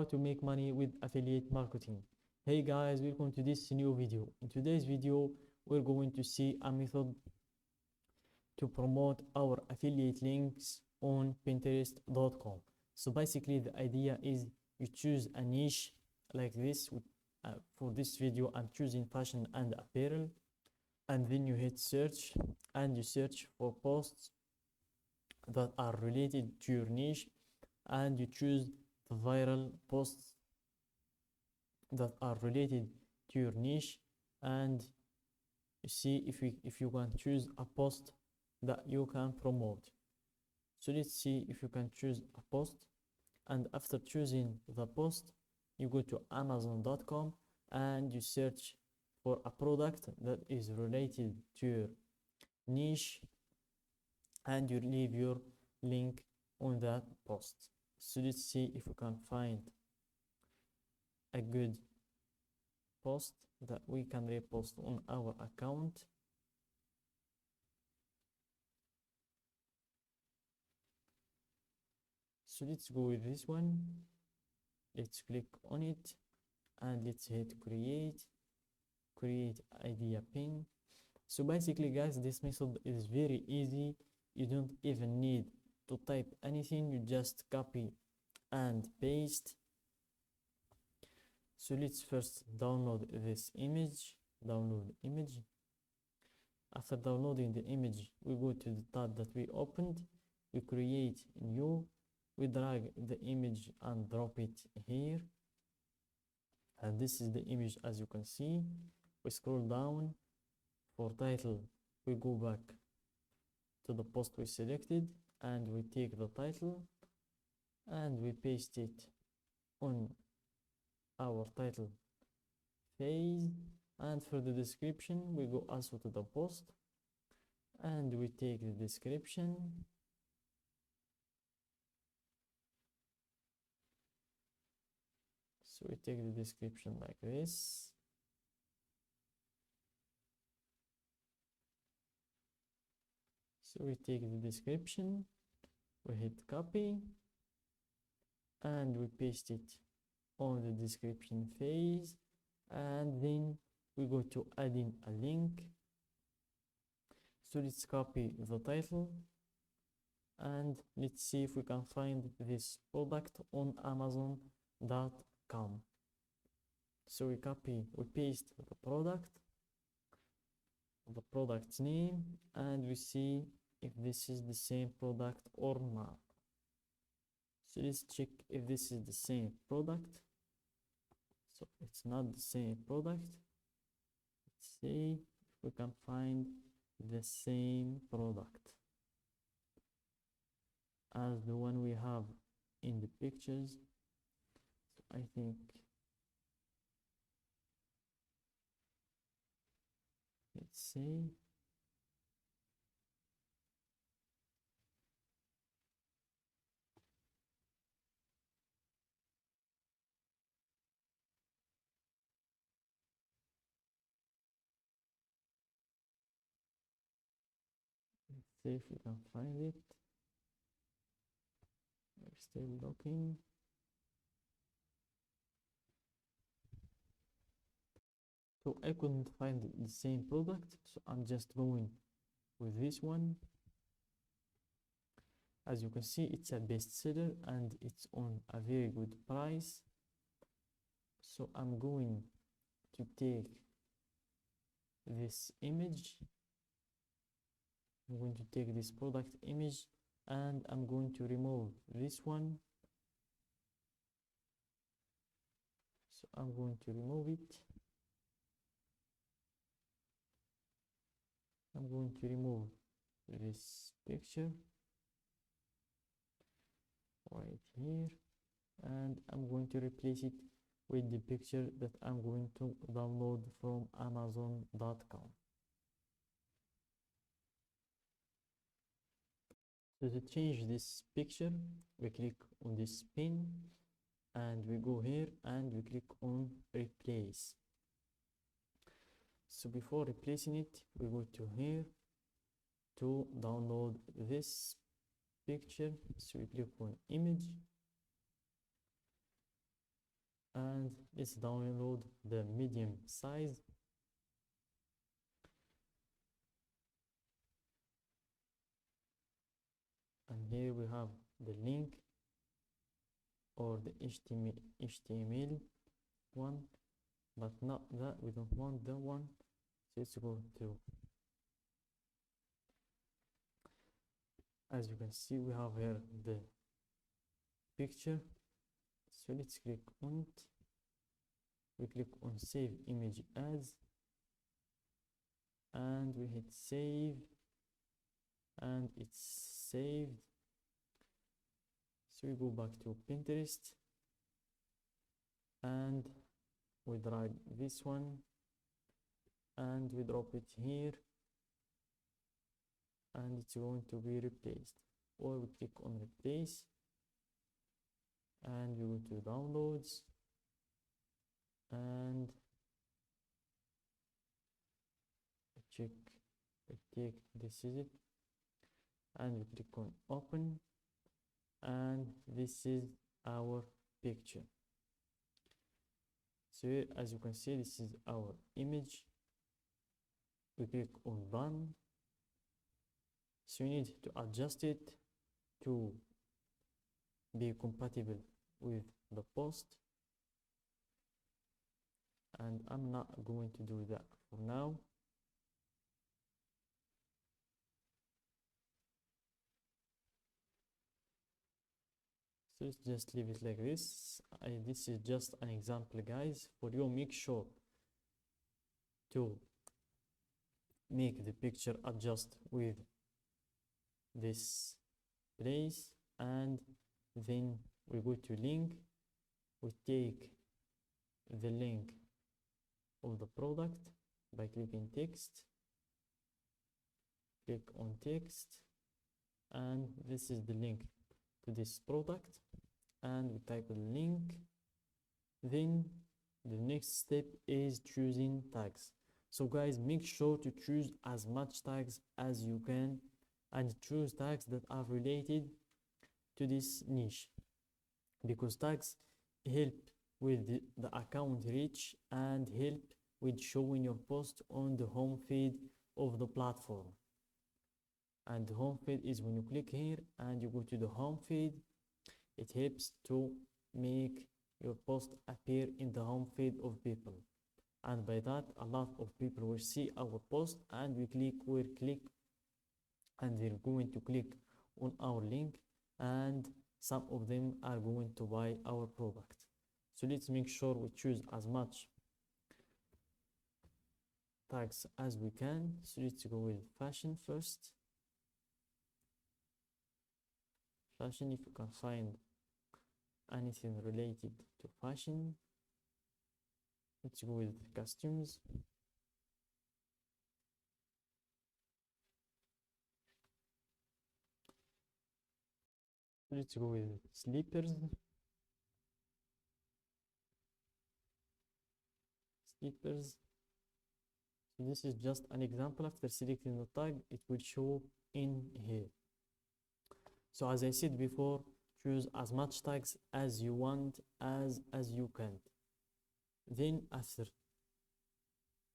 how to make money with affiliate marketing. Hey guys, welcome to this new video. In today's video, we're going to see a method to promote our affiliate links on Pinterest.com. So basically the idea is you choose a niche like this. For this video, I'm choosing fashion and apparel, and then you hit search and you search for posts that are related to your niche, and you choose the viral posts that are related to your niche, and you see if you can choose a post that you can promote. So let's see if you can choose a post, and after choosing the post, you go to Amazon.com and you search for a product that is related to your niche, and you leave your link on that post. So let's see if we can find a good post that we can repost on our account. So let's go with this one. Let's click on it and let's hit create idea pin. So basically guys, this method is very easy. You don't even need to type anything, you just copy and paste. So let's first download this image. After downloading the image, we go to the tab that we opened, we create new, we drag the image and drop it here, and this is the image. As you can see, we scroll down. For title, we go back to the post we selected and we take the title and we paste it on our title phase. And for the description, we go also to the post and we take the description. So we take the description like this. So we take the description, we hit copy, and we paste it on the description phase, and then we go to adding a link. So let's copy the title and let's see if we can find this product on Amazon.com. So we paste the product's name, and we see if this is the same product or not. So let's check if this is the same product. So it's not the same product. Let's see if we can find the same product as the one we have in the pictures. So I think, let's see. Let's see if we can find it. We're still looking. So I couldn't find the same product, so I'm just going with this one. As you can see, it's a bestseller and it's on a very good price. So I'm going to take this image. I'm going to take this product image and I'm going to remove this one. So I'm going to remove it. I'm going to remove this picture right here, and I'm going to replace it with the picture that I'm going to download from Amazon.com. So to change this picture, we click on this pin and we go here and we click on replace. So before replacing it, we go to here to download this picture. So we click on image and let's download the medium size. And here we have the link or the HTML one, but not that, we don't want that one. So let's go to, as you can see, we have here the picture. So let's click on it. We click on save image as, and we hit save, and it's saved. So we go back to Pinterest and we drag this one and we drop it here, and it's going to be replaced. Or we click on replace and we go to downloads and check, this is it, and we click on open, and this is our picture. So here, as you can see, this is our image. We click on done. So you need to adjust it to be compatible with the post, and I'm not going to do that for now. So let's just leave it like this. This is just an example, guys. For you, make sure to make the picture adjust with this place, and then we go to link. We take the link of the product by clicking text, click on text, and this is the link to this product, and we type the link. Then the next step is choosing tags. So guys, make sure to choose as much tags as you can, and choose tags that are related to this niche, because tags help with the account reach and help with showing your post on the home feed of the platform. And the home feed is when you click here and you go to the home feed, it helps to make your post appear in the home feed of people, and by that a lot of people will see our post and will click and they're going to click on our link, and some of them are going to buy our product. So let's make sure we choose as much tags as we can. So let's go with fashion first. Fashion, if you can find anything related to fashion. Let's go with costumes. Let's go with slippers. So this is just an example. After selecting the tag, it will show in here. So as I said before, choose as much tags as you want, as you can. Then after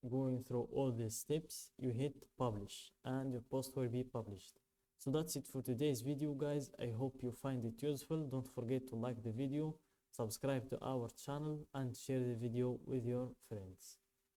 going through all these steps, you hit publish and your post will be published. So that's it for today's video, guys. I hope you find it useful. Don't forget to like the video, subscribe to our channel, and share the video with your friends.